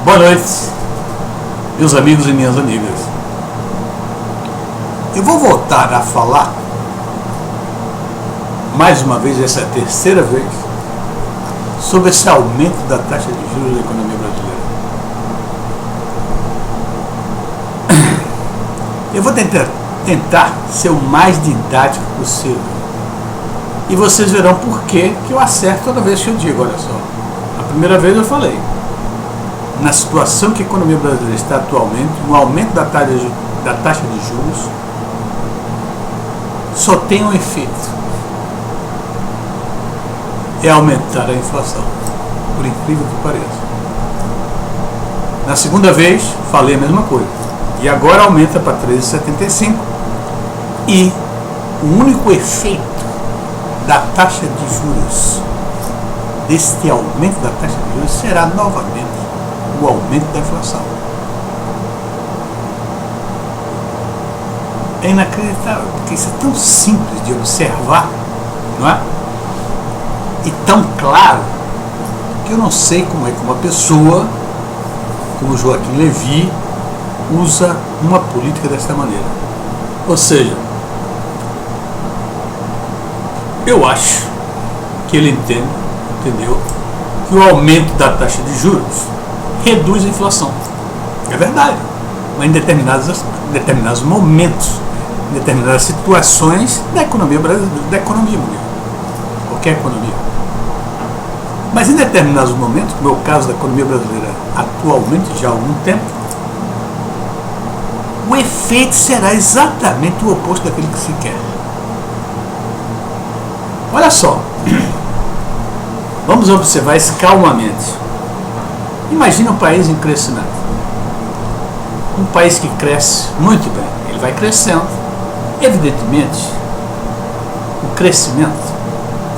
Boa noite, meus amigos e minhas amigas. Eu vou voltar a falar, mais uma vez, essa é a terceira vez, sobre esse aumento da taxa de juros da economia brasileira. Eu vou tentar ser o mais didático possível. E vocês verão por que eu acerto toda vez que eu digo, olha só. A primeira vez eu falei, na situação que a economia brasileira está atualmente, um aumento da taxa de juros só tem um efeito: é aumentar a inflação, por incrível que pareça. Na segunda vez, falei a mesma coisa, e agora aumenta para 13,75, e o único efeito da taxa de juros, deste aumento da taxa de juros, será novamente o aumento da inflação. É inacreditável, porque isso é tão simples de observar, não é? E tão claro, que eu não sei como é que uma pessoa como Joaquim Levy usa uma política dessa maneira. Ou seja, eu acho que ele entendeu que o aumento da taxa de juros reduz a inflação. É verdade, mas em determinados momentos, em determinadas situações da economia brasileira, da economia mundial, qualquer economia. Mas em determinados momentos, como é o caso da economia brasileira atualmente, já há algum tempo, o efeito será exatamente o oposto daquilo que se quer. Olha só, vamos observar isso calmamente. Imagina um país em crescimento. Um país que cresce muito bem, ele vai crescendo. Evidentemente, o crescimento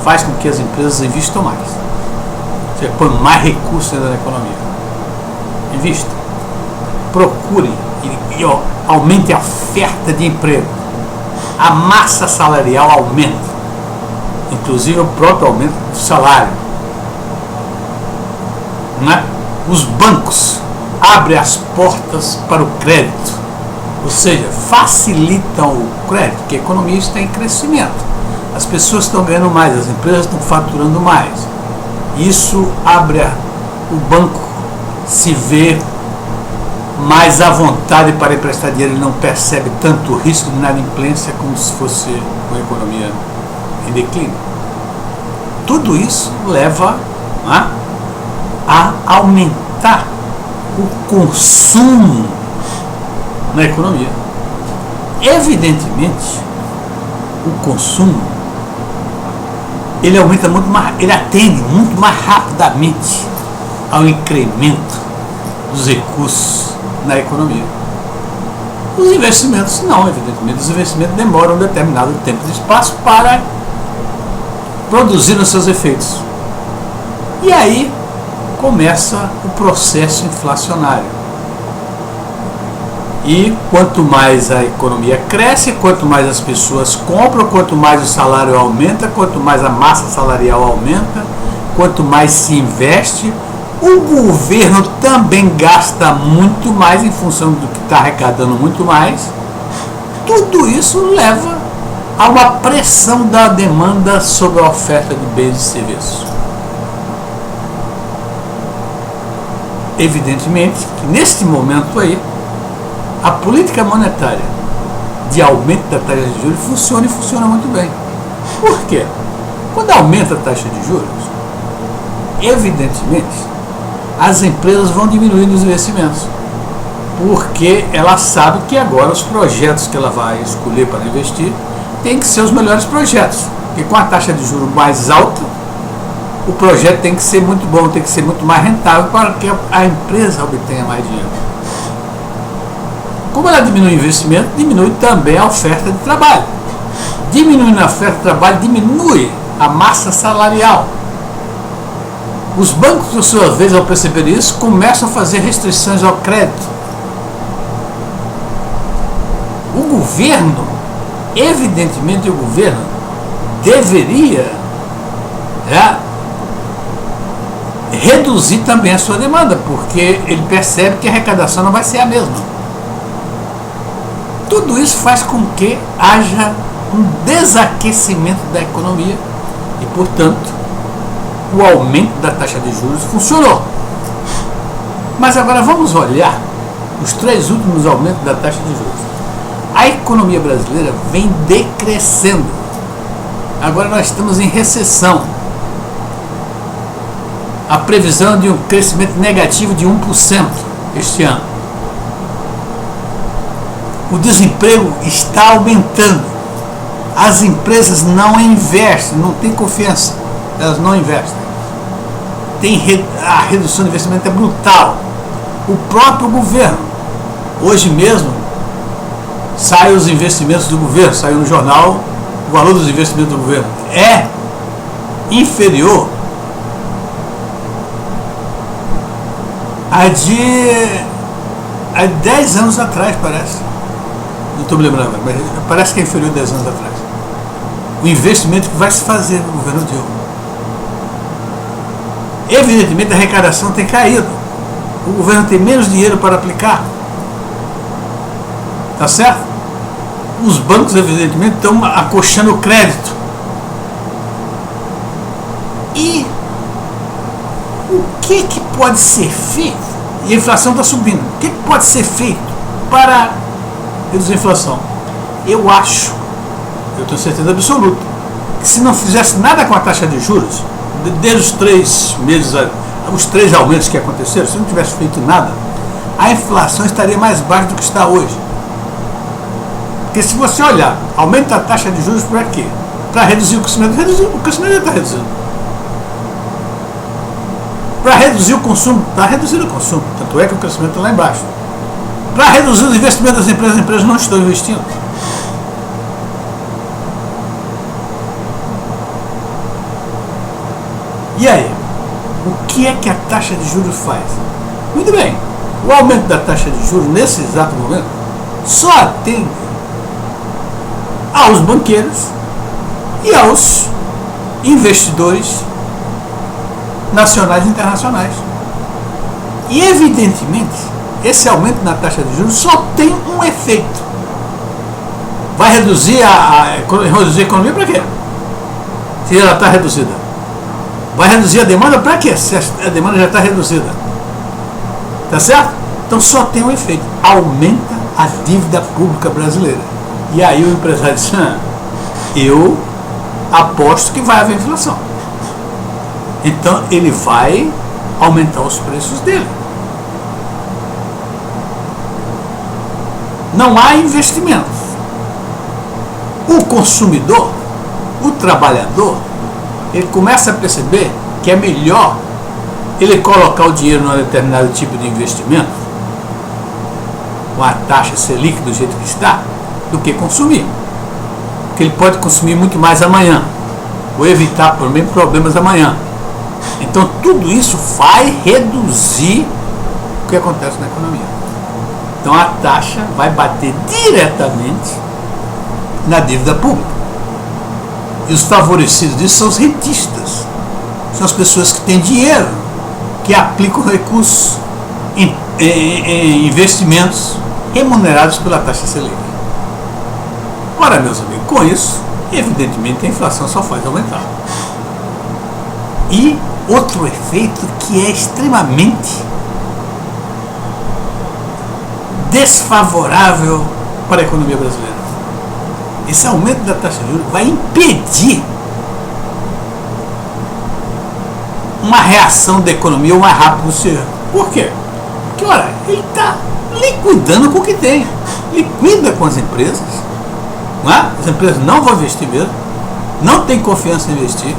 faz com que as empresas investam mais. Você põe mais recursos na economia. Invista. Procure e aumente a oferta de emprego. A massa salarial aumenta. Inclusive o próprio aumento do salário. Não é? Os bancos abrem as portas para o crédito, ou seja, facilitam o crédito, porque a economia está em crescimento. As pessoas estão ganhando mais, as empresas estão faturando mais. Isso abre o banco, se vê mais à vontade para emprestar dinheiro, ele não percebe tanto risco de inadimplência como se fosse uma economia em declínio. Tudo isso leva a aumentar o consumo na economia. Evidentemente, o consumo ele aumenta muito mais, ele atende muito mais rapidamente ao incremento dos recursos na economia. Os investimentos não, evidentemente, os investimentos demoram um determinado tempo de espaço para produzir os seus efeitos. E aí começa o processo inflacionário. E quanto mais a economia cresce, quanto mais as pessoas compram, quanto mais o salário aumenta, quanto mais a massa salarial aumenta, quanto mais se investe, o governo também gasta muito mais em função do que está arrecadando muito mais. Tudo isso leva a uma pressão da demanda sobre a oferta de bens e serviços. Evidentemente que neste momento aí, a política monetária de aumento da taxa de juros funciona e funciona muito bem. Por quê? Quando aumenta a taxa de juros, evidentemente, as empresas vão diminuindo os investimentos, porque ela sabe que agora os projetos que ela vai escolher para investir tem que ser os melhores projetos, porque com a taxa de juros mais alta, o projeto tem que ser muito bom, tem que ser muito mais rentável para que a empresa obtenha mais dinheiro. Como ela diminui o investimento, diminui também a oferta de trabalho. Diminuindo a oferta de trabalho, diminui a massa salarial. Os bancos, por sua vez, ao perceber isso, começam a fazer restrições ao crédito. O governo, evidentemente o governo, deveria reduzir também a sua demanda, porque ele percebe que a arrecadação não vai ser a mesma. Tudo isso faz com que haja um desaquecimento da economia e, portanto, o aumento da taxa de juros funcionou. Mas agora vamos olhar os 3 últimos aumentos da taxa de juros. A economia brasileira vem decrescendo. Agora nós estamos em recessão. A previsão de um crescimento negativo de 1% este ano. O desemprego está aumentando. As empresas não investem, não têm confiança. Elas não investem. A redução de investimento é brutal. O próprio governo, hoje mesmo, saem os investimentos do governo, saiu no jornal, o valor dos investimentos do governo é inferior a de 10 anos atrás, parece. Não estou me lembrando, mas parece que é inferior a 10 anos atrás. O investimento que vai se fazer no governo Dilma. Evidentemente a arrecadação tem caído. O governo tem menos dinheiro para aplicar. Tá certo? Os bancos, evidentemente, estão acolchando o crédito. E o que pode ser feito? E a inflação está subindo. O que pode ser feito para reduzir a inflação? Eu acho, eu tenho certeza absoluta, que se não fizesse nada com a taxa de juros, desde os 3 meses, os 3 aumentos que aconteceram, se não tivesse feito nada, a inflação estaria mais baixa do que está hoje. Porque se você olhar, aumenta a taxa de juros para quê? Para reduzir o crescimento. O crescimento já está reduzindo. Para reduzir o consumo, está reduzindo o consumo. Tanto é que o crescimento está lá embaixo. Para reduzir os investimentos das empresas, as empresas não estão investindo. E aí? O que é que a taxa de juros faz? Muito bem. O aumento da taxa de juros, nesse exato momento, só atende aos banqueiros e aos investidores nacionais e internacionais. E, evidentemente, esse aumento na taxa de juros só tem um efeito. Vai reduzir a economia para quê? Se ela está reduzida. Vai reduzir a demanda para quê? Se a demanda já está reduzida. Tá certo? Então só tem um efeito. Aumenta a dívida pública brasileira. E aí o empresário diz, eu aposto que vai haver inflação. Então ele vai aumentar os preços dele. Não há investimentos. O consumidor, o trabalhador, ele começa a perceber que é melhor ele colocar o dinheiro num determinado tipo de investimento, com a taxa Selic do jeito que está, do que consumir. Porque ele pode consumir muito mais amanhã, ou evitar problemas amanhã. Então tudo isso vai reduzir o que acontece na economia. Então a taxa vai bater diretamente na dívida pública. E os favorecidos disso são os rentistas. São as pessoas que têm dinheiro, que aplicam recursos em investimentos remunerados pela taxa Selic. Ora, meus amigos, com isso, evidentemente a inflação só faz aumentar. E outro efeito que é extremamente desfavorável para a economia brasileira. Esse aumento da taxa de juros vai impedir uma reação da economia o mais rápido possível. Por quê? Porque, olha, ele está liquidando com o que tem. Liquida com as empresas. Não é? As empresas não vão investir mesmo. Não tem confiança em investir.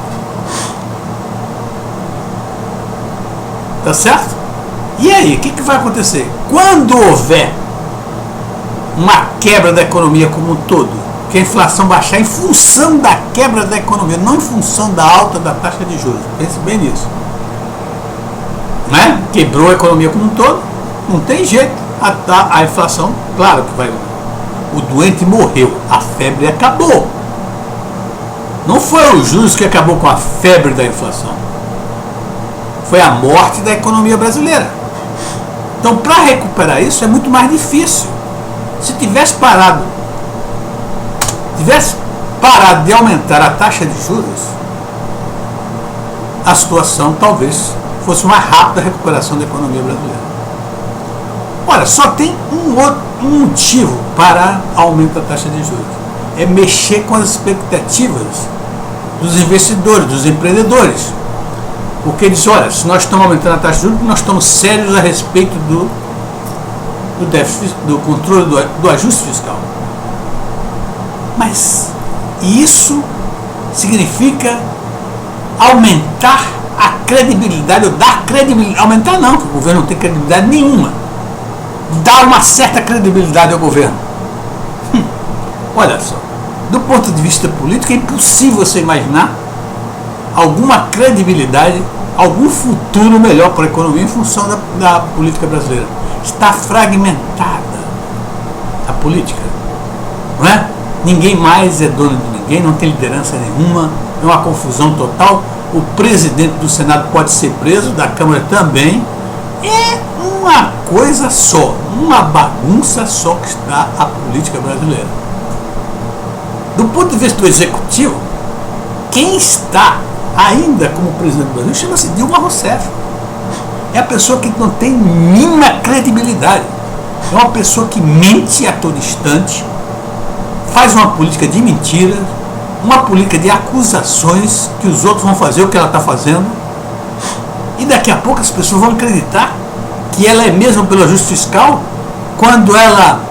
Tá certo? E aí, o que vai acontecer? Quando houver uma quebra da economia como um todo, que a inflação baixar em função da quebra da economia, não em função da alta da taxa de juros. Pense bem nisso. Né? Quebrou a economia como um todo, não tem jeito. A inflação, claro que vai. O doente morreu, a febre acabou. Não foi os juros que acabou com a febre da inflação. Foi a morte da economia brasileira. Então, para recuperar isso é muito mais difícil. Se tivesse parado de aumentar a taxa de juros, a situação talvez fosse mais rápida a recuperação da economia brasileira. Olha, só tem um motivo para aumento da taxa de juros. É mexer com as expectativas dos investidores, dos empreendedores. Porque eles, olha, se nós estamos aumentando a taxa de juros, nós estamos sérios a respeito do déficit, do controle do ajuste fiscal. Mas isso significa aumentar a credibilidade, ou dar credibilidade, aumentar não, porque o governo não tem credibilidade nenhuma, dar uma certa credibilidade ao governo. Olha só, do ponto de vista político é impossível você imaginar alguma credibilidade, algum futuro melhor para a economia em função da política brasileira. Está fragmentada a política, não é? Ninguém mais é dono de ninguém, não tem liderança nenhuma, é uma confusão total. O presidente do Senado pode ser preso, da Câmara também. É uma coisa só, uma bagunça só que está a política brasileira. Do ponto de vista do executivo, quem está ainda como presidente do Brasil chama-se Dilma Rousseff. É a pessoa que não tem mínima credibilidade. É uma pessoa que mente a todo instante, faz uma política de mentiras, uma política de acusações que os outros vão fazer o que ela está fazendo, e daqui a pouco as pessoas vão acreditar que ela é mesmo pelo ajuste fiscal, quando ela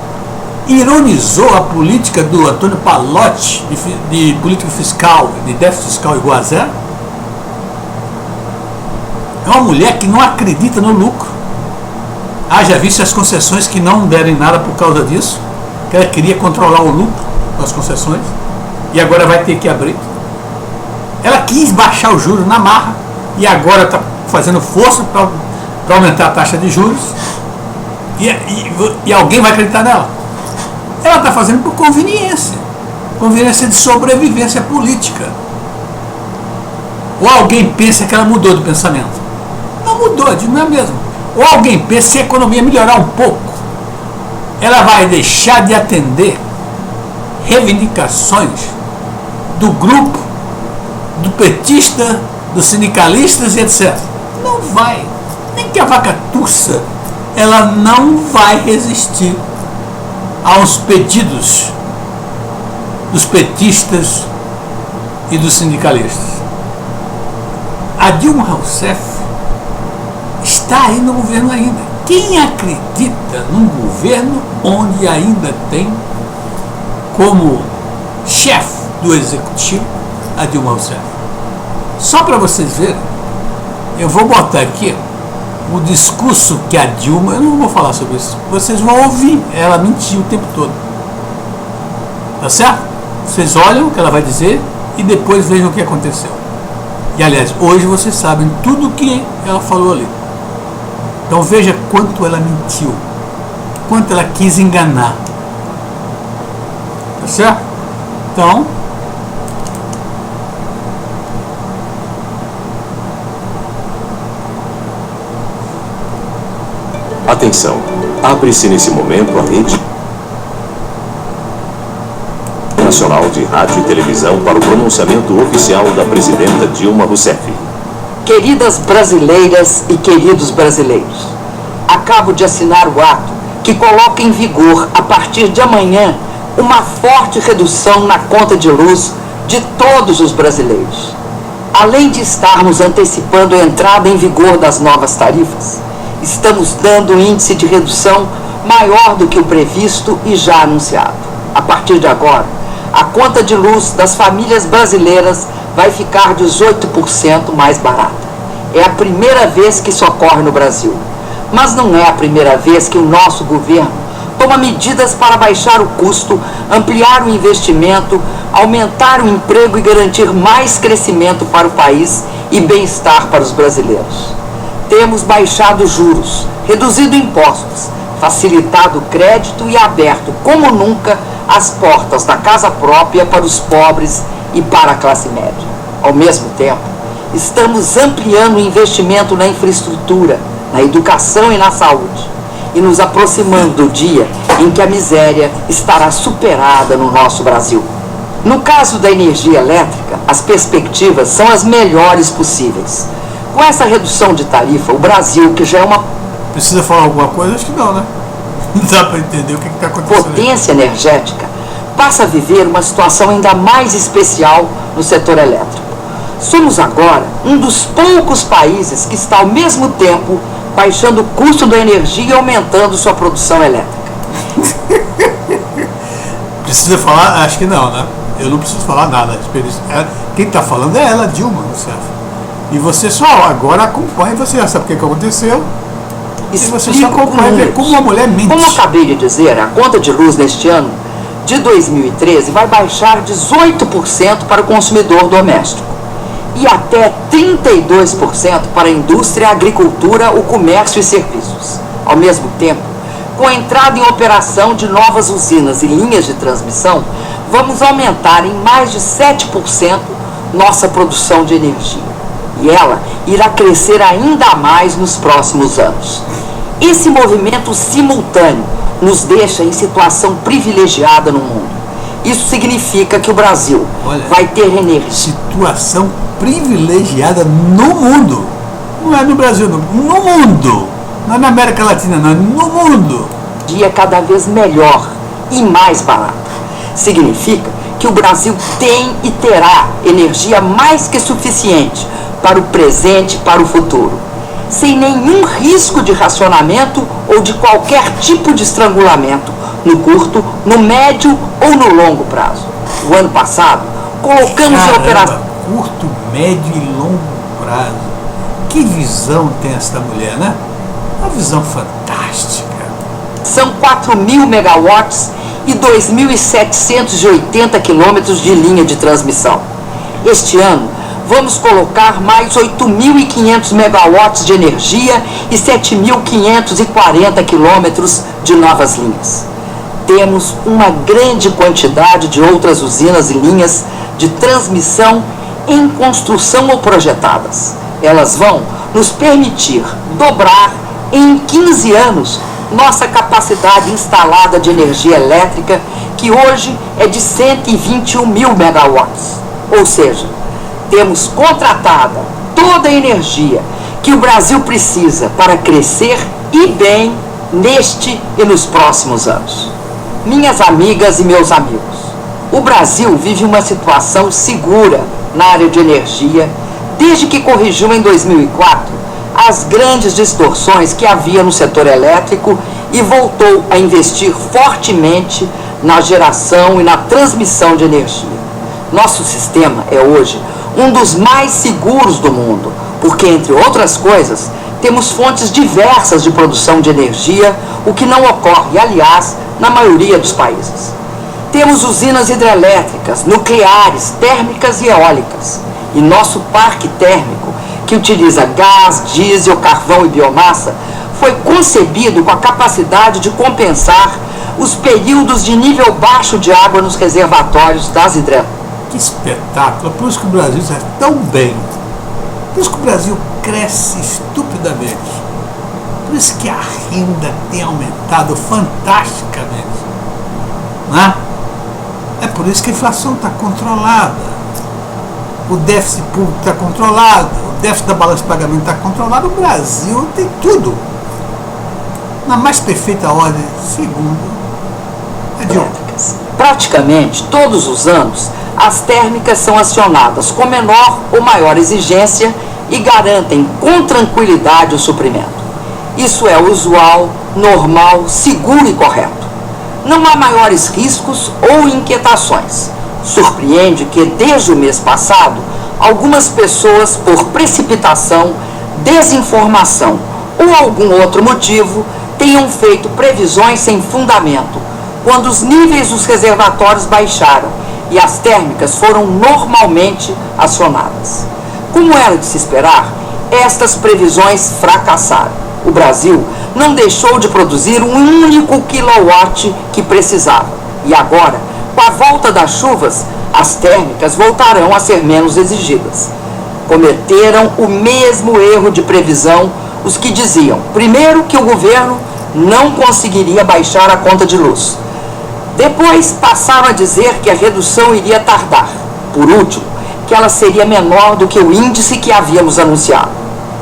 ironizou a política do Antônio Palocci de política fiscal, de déficit fiscal igual a zero. É uma mulher que não acredita no lucro. Haja visto as concessões que não deram em nada por causa disso, que ela queria controlar o lucro das concessões e agora vai ter que abrir. Ela quis baixar os juros na marra e agora está fazendo força para aumentar a taxa de juros e alguém vai acreditar nela. Ela está fazendo por conveniência de sobrevivência política. Ou alguém pensa que ela mudou de pensamento? Não mudou, não é mesmo. Ou alguém pensa que se a economia melhorar um pouco, ela vai deixar de atender reivindicações do grupo, do petista, dos sindicalistas e etc. Não vai. Nem que a vaca tussa, ela não vai resistir aos pedidos dos petistas e dos sindicalistas. A Dilma Rousseff está aí no governo ainda. Quem acredita num governo onde ainda tem como chefe do executivo a Dilma Rousseff? Só para vocês verem, eu vou botar aqui o discurso que a Dilma, eu não vou falar sobre isso, vocês vão ouvir, ela mentiu o tempo todo. Tá certo? Vocês olham o que ela vai dizer e depois vejam o que aconteceu. E aliás, hoje vocês sabem tudo o que ela falou ali. Então veja quanto ela mentiu, quanto ela quis enganar. Tá certo? Então, atenção, abre-se nesse momento a rede nacional de rádio e televisão para o pronunciamento oficial da presidenta Dilma Rousseff. Queridas brasileiras e queridos brasileiros, acabo de assinar o ato que coloca em vigor, a partir de amanhã, uma forte redução na conta de luz de todos os brasileiros. Além de estarmos antecipando a entrada em vigor das novas tarifas, estamos dando um índice de redução maior do que o previsto e já anunciado. A partir de agora, a conta de luz das famílias brasileiras vai ficar 18% mais barata. É a primeira vez que isso ocorre no Brasil. Mas não é a primeira vez que o nosso governo toma medidas para baixar o custo, ampliar o investimento, aumentar o emprego e garantir mais crescimento para o país e bem-estar para os brasileiros. Temos baixado juros, reduzido impostos, facilitado o crédito e aberto, como nunca, as portas da casa própria para os pobres e para a classe média. Ao mesmo tempo, estamos ampliando o investimento na infraestrutura, na educação e na saúde, e nos aproximando do dia em que a miséria estará superada no nosso Brasil. No caso da energia elétrica, as perspectivas são as melhores possíveis. Com essa redução de tarifa, o Brasil, que já é uma Precisa falar alguma coisa? Acho que não, né? Não dá para entender o que está acontecendo. potência energética, passa a viver uma situação ainda mais especial no setor elétrico. Somos agora um dos poucos países que está ao mesmo tempo baixando o custo da energia e aumentando sua produção elétrica. Precisa falar? Acho que não, né? Eu não preciso falar nada. Quem está falando é ela, Dilma Rousseff. E você só agora acompanha, você já sabe o que aconteceu. E você só acompanha ver como uma mulher mente. Como eu acabei de dizer, a conta de luz neste ano, de 2013, vai baixar 18% para o consumidor doméstico e até 32% para a indústria, a agricultura, o comércio e serviços. Ao mesmo tempo, com a entrada em operação de novas usinas e linhas de transmissão, vamos aumentar em mais de 7% nossa produção de energia. E ela irá crescer ainda mais nos próximos anos. Esse movimento simultâneo nos deixa em situação privilegiada no mundo. Isso significa que o Brasil vai ter energia. Situação privilegiada no mundo. Não é no Brasil, no mundo. Não é na América Latina, não, é no mundo. Dia cada vez melhor e mais barata. Significa que o Brasil tem e terá energia mais que suficiente para o presente e para o futuro, sem nenhum risco de racionamento ou de qualquer tipo de estrangulamento no curto, no médio ou no longo prazo. O ano passado, colocamos em operação... Curto, médio e longo prazo. Que visão tem esta mulher, né? Uma visão fantástica. São 4.000 megawatts e 2.780 quilômetros de linha de transmissão. Este ano, vamos colocar mais 8.500 megawatts de energia e 7.540 quilômetros de novas linhas. Temos uma grande quantidade de outras usinas e linhas de transmissão em construção ou projetadas. Elas vão nos permitir dobrar em 15 anos nossa capacidade instalada de energia elétrica, que hoje é de 121 mil megawatts. Ou seja, temos contratada toda a energia que o Brasil precisa para crescer e bem neste e nos próximos anos. Minhas amigas e meus amigos, o Brasil vive uma situação segura na área de energia desde que corrigiu em 2004 as grandes distorções que havia no setor elétrico e voltou a investir fortemente na geração e na transmissão de energia. Nosso sistema é hoje um dos mais seguros do mundo, porque, entre outras coisas, temos fontes diversas de produção de energia, o que não ocorre, aliás, na maioria dos países. Temos usinas hidrelétricas, nucleares, térmicas e eólicas. E nosso parque térmico, que utiliza gás, diesel, carvão e biomassa, foi concebido com a capacidade de compensar os períodos de nível baixo de água nos reservatórios das hidrelétricas. Que espetáculo! Por isso que o Brasil está tão bem. Por isso que o Brasil cresce estupidamente. Por isso que a renda tem aumentado fantasticamente. Né? É por isso que a inflação está controlada. O déficit público está controlado. O déficit da balança de pagamento está controlado. O Brasil tem tudo. Na mais perfeita ordem, segundo a Dilma. Praticamente todos os anos, as térmicas são acionadas com menor ou maior exigência e garantem com tranquilidade o suprimento. Isso é usual, normal, seguro e correto. Não há maiores riscos ou inquietações. Surpreende que, desde o mês passado, algumas pessoas, por precipitação, desinformação ou algum outro motivo, tenham feito previsões sem fundamento, quando os níveis dos reservatórios baixaram e as térmicas foram normalmente acionadas. Como era de se esperar, estas previsões fracassaram. O Brasil não deixou de produzir um único quilowatt que precisava. E agora, com a volta das chuvas, as térmicas voltarão a ser menos exigidas. Cometeram o mesmo erro de previsão os que diziam, primeiro, que o governo não conseguiria baixar a conta de luz. Depois passaram a dizer que a redução iria tardar. Por último, que ela seria menor do que o índice que havíamos anunciado.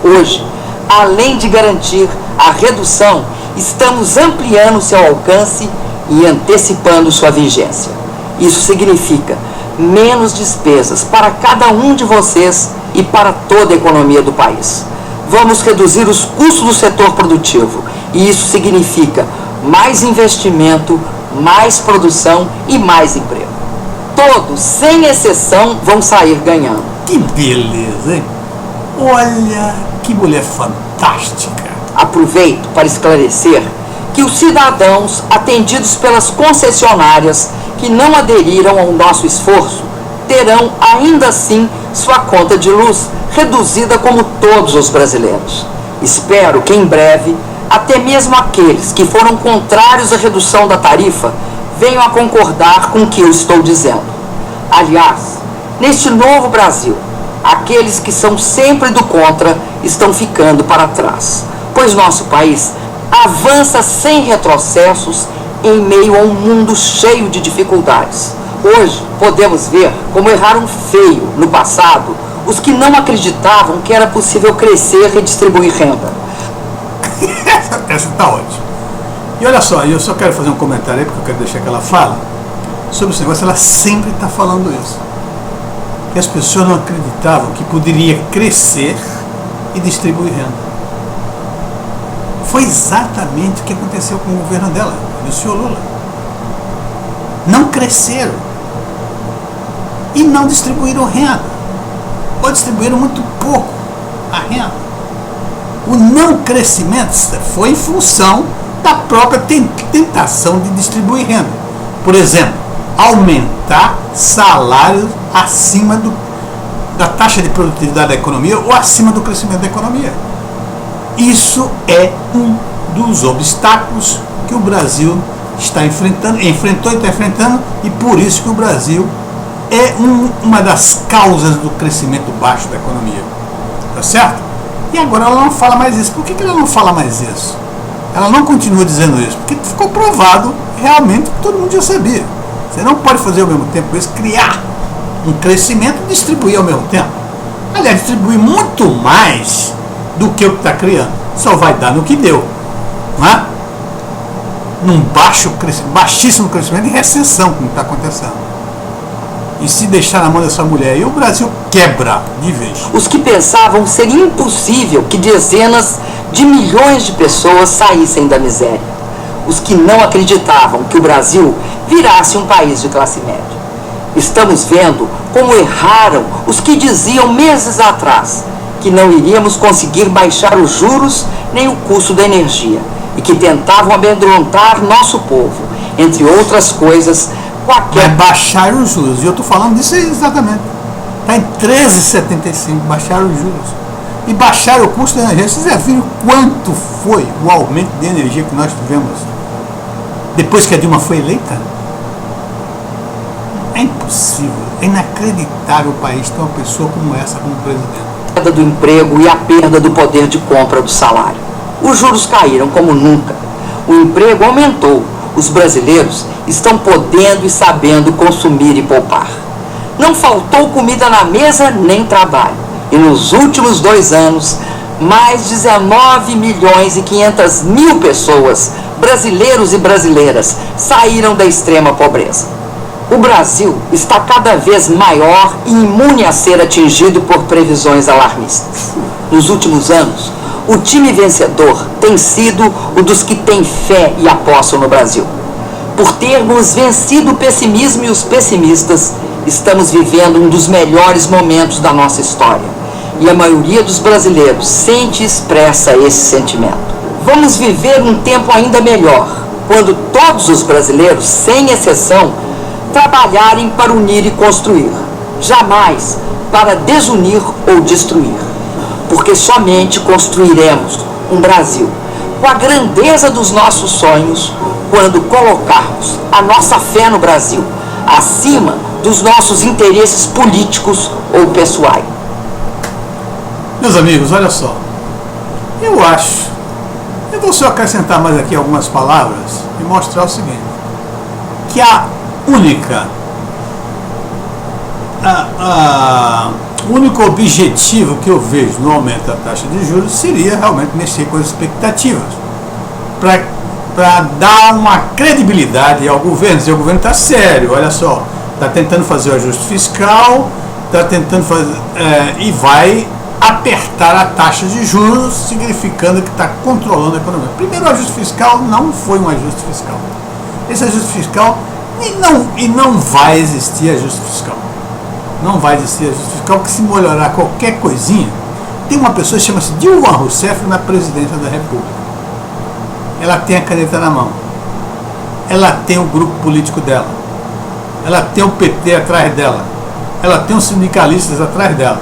Hoje, além de garantir a redução, estamos ampliando seu alcance e antecipando sua vigência. Isso significa menos despesas para cada um de vocês e para toda a economia do país. Vamos reduzir os custos do setor produtivo e isso significa mais investimento, mais produção e mais emprego. Todos, sem exceção, vão sair ganhando. Que beleza, hein? Olha, que mulher fantástica. Aproveito para esclarecer que os cidadãos atendidos pelas concessionárias que não aderiram ao nosso esforço terão ainda assim sua conta de luz reduzida como todos os brasileiros. Espero que em breve até mesmo aqueles que foram contrários à redução da tarifa venham a concordar com o que eu estou dizendo. Aliás, neste novo Brasil, aqueles que são sempre do contra estão ficando para trás, pois nosso país avança sem retrocessos em meio a um mundo cheio de dificuldades. Hoje podemos ver como erraram feio no passado os que não acreditavam que era possível crescer e distribuir renda. Essa está ótima. E olha só, eu só quero fazer um comentário aí, porque eu quero deixar que ela fala sobre esse negócio. Ela sempre está falando isso. Que as pessoas não acreditavam que poderia crescer e distribuir renda. Foi exatamente o que aconteceu com o governo dela, do senhor Lula. Não cresceram e não distribuíram renda, ou distribuíram muito pouco a renda. O não crescimento foi em função da própria tentação de distribuir renda. Por exemplo, aumentar salários acima da taxa de produtividade da economia ou acima do crescimento da economia. Isso é um dos obstáculos que o Brasil enfrentou e está enfrentando, e por isso que o Brasil é uma das causas do crescimento baixo da economia. Tá certo? E agora ela não fala mais isso. Por que ela não fala mais isso? Ela não continua dizendo isso? Porque ficou provado realmente que todo mundo já sabia. Você não pode fazer ao mesmo tempo isso, criar um crescimento e distribuir ao mesmo tempo. Aliás, distribuir muito mais do que o que está criando. Só vai dar no que deu. Não é? Num baixíssimo crescimento e recessão, como está acontecendo. E se deixar na mão dessa mulher aí, o Brasil quebra de vez. Os que pensavam ser impossível que dezenas de milhões de pessoas saíssem da miséria. Os que não acreditavam que o Brasil virasse um país de classe média. Estamos vendo como erraram os que diziam meses atrás que não iríamos conseguir baixar os juros nem o custo da energia e que tentavam amedrontar nosso povo, entre outras coisas. Vai baixar os juros, e eu estou falando disso exatamente. Está em 13,75, baixaram os juros. E baixaram o custo da energia. Vocês já viram quanto foi o aumento de energia que nós tivemos depois que a Dilma foi eleita? É impossível, é inacreditável o país ter uma pessoa como essa como presidente. A perda do emprego e a perda do poder de compra do salário. Os juros caíram como nunca. O emprego aumentou. Os brasileiros estão podendo e sabendo consumir e poupar. Não faltou comida na mesa nem trabalho. E nos últimos 2 anos, mais 19 milhões e 500 mil pessoas, brasileiros e brasileiras, saíram da extrema pobreza. O Brasil está cada vez maior e imune a ser atingido por previsões alarmistas. Nos últimos anos, o time vencedor tem sido o dos que têm fé e apostam no Brasil. Por termos vencido o pessimismo e os pessimistas, estamos vivendo um dos melhores momentos da nossa história. E a maioria dos brasileiros sente e expressa esse sentimento. Vamos viver um tempo ainda melhor, quando todos os brasileiros, sem exceção, trabalharem para unir e construir, jamais para desunir ou destruir. Porque somente construiremos um Brasil com a grandeza dos nossos sonhos quando colocarmos a nossa fé no Brasil acima dos nossos interesses políticos ou pessoais. Meus amigos, olha só, eu vou só acrescentar mais aqui algumas palavras e mostrar o seguinte, que a única o único objetivo que eu vejo no aumento da taxa de juros seria realmente mexer com as expectativas, para dar uma credibilidade ao governo. Se o governo está sério, olha só, está tentando fazer o ajuste fiscal, está tentando fazer e vai apertar a taxa de juros, significando que está controlando a economia. Primeiro, o ajuste fiscal não foi um ajuste fiscal. Esse ajuste fiscal e não vai existir ajuste fiscal. Não vai existir ajuste fiscal, porque se melhorar qualquer coisinha, tem uma pessoa que chama-se Dilma Rousseff na presidência da República. Ela tem a caneta na mão. Ela tem o grupo político dela. Ela tem o PT atrás dela. Ela tem os sindicalistas atrás dela.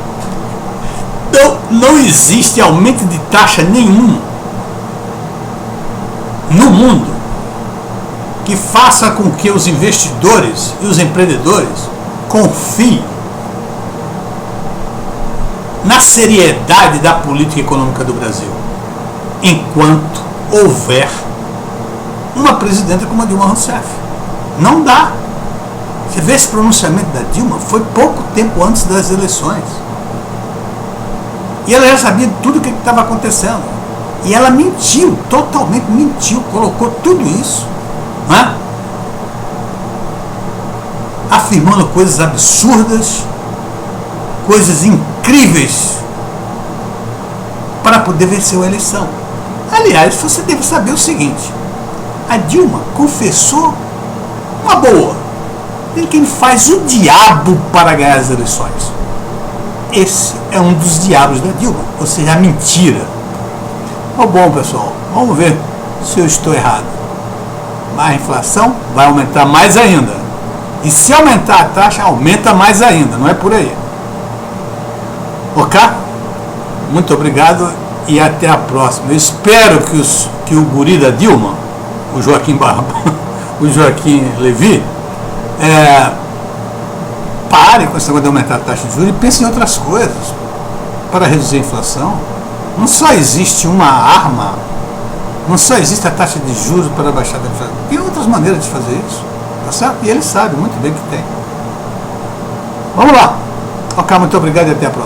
Então, não existe aumento de taxa nenhum no mundo que faça com que os investidores e os empreendedores confiem na seriedade da política econômica do Brasil, enquanto houver uma presidenta como a Dilma Rousseff. Não dá. Você vê esse pronunciamento da Dilma, foi pouco tempo antes das eleições. E ela já sabia de tudo o que estava acontecendo. E ela mentiu, totalmente mentiu, colocou tudo isso, né? Afirmando coisas absurdas, coisas incríveis, para poder vencer a eleição. Aliás, você deve saber o seguinte, a Dilma confessou uma boa, tem quem faz o diabo para ganhar as eleições. Esse é um dos diabos da Dilma, ou seja, a mentira. Bom, pessoal, vamos ver se eu estou errado. Mas a inflação vai aumentar mais ainda. E se aumentar a taxa, aumenta mais ainda, não é por aí. Ok? Muito obrigado e até a próxima. Eu espero que o guri da Dilma, o Joaquim Levy, pare com esse negócio de aumentar a taxa de juros e pense em outras coisas para reduzir a inflação. Não só existe uma arma, não só existe a taxa de juros para baixar a inflação. Tem outras maneiras de fazer isso, tá certo? E ele sabe muito bem que tem. Vamos lá. Ok, muito obrigado e até a próxima.